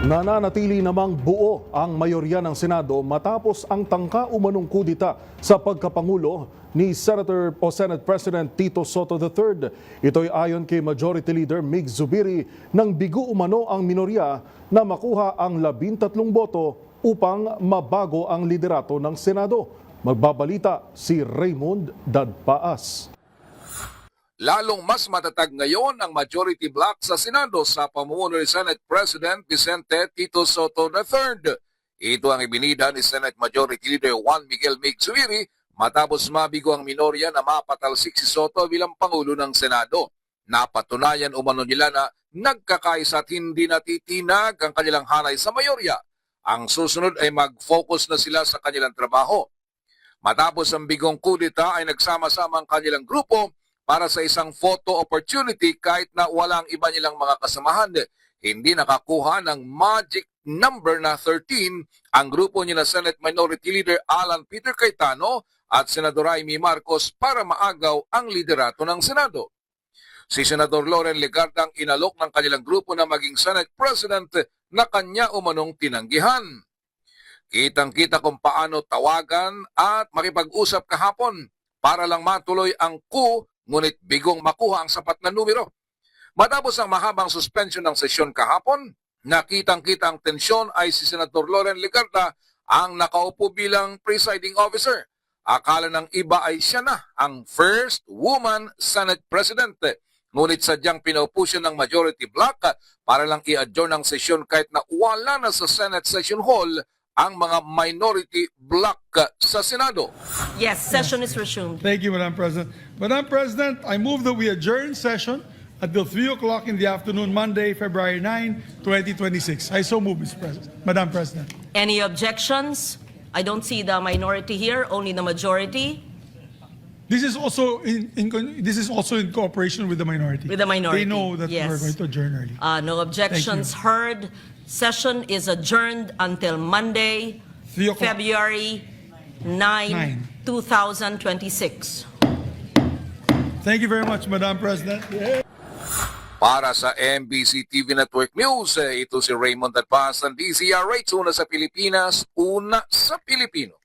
Nananatili namang buo ang mayorya ng Senado matapos ang tangka umanong kudita sa pagkapangulo ni Senate President Tito Soto III. Ito'y ayon kay Majority Leader Mig Zubiri nang bigo umano ang minorya na makuha ang 13 boto upang mabago ang liderato ng Senado. Magbabalita si Raymond Dadpaas. Lalong mas matatag ngayon ang majority bloc sa Senado sa pamumuno ni Senate President Vicente Tito Soto III. Ito ang ibinida ni Senate Majority Leader Juan Miguel Mig Zubiri matapos mabigo ang minorya na mapatalsik si Soto bilang Pangulo ng Senado. Napatunayan umano nila na nagkakaisa at hindi natitinag ang kanilang hanay sa mayorya. Ang susunod ay mag-focus na sila sa kanilang trabaho. Matapos ang bigong kudita ay nagsama-sama ang kanilang grupo para sa isang photo opportunity kahit na walang iba nilang mga kasamahan. Hindi nakakuha ng magic number na 13 ang grupo nila Senate Minority Leader Alan Peter Cayetano at Senador Jaime Marcos para maagaw ang liderato ng Senado. Si Senador Loren Legarda ang inalok ng kanilang grupo na maging Senate President na kanya umanong tinanggihan. Kitang-kita kung paano tawagan at makipag-usap kahapon para lang matuloy ang coup, ngunit bigong makuha ang sapat na numero. Matapos ang mahabang suspension ng sesyon kahapon, nakitang-kita ang tensyon ay si Senador Loren Legarda ang nakaupo bilang presiding officer. Akala ng iba ay siya na ang first woman Senate President. Ngunit sadyang pinaupo siya ng majority bloc para lang i-adjourn ang sesyon kahit na wala na sa Senate Session Hall ang mga minority bloc sa Senado. Yes, session is resumed. Thank you, Madam President. Madam President, I move that we adjourn session until 3 o'clock in the afternoon, Monday, February 9, 2026. I so move, Mr. President. Madam President. Any objections? I don't see the minority here, only the majority. This is also in cooperation with the minority. With the minority, They know that yes. we're going to adjourn early. No objections heard. Session is adjourned until Monday, 3 o'clock. February 9, 2026. Thank you very much, Madam President. Para sa MBC TV Network News, ito si Raymond Dadpaas ng DZRH, una sa Pilipinas, una sa Pilipino.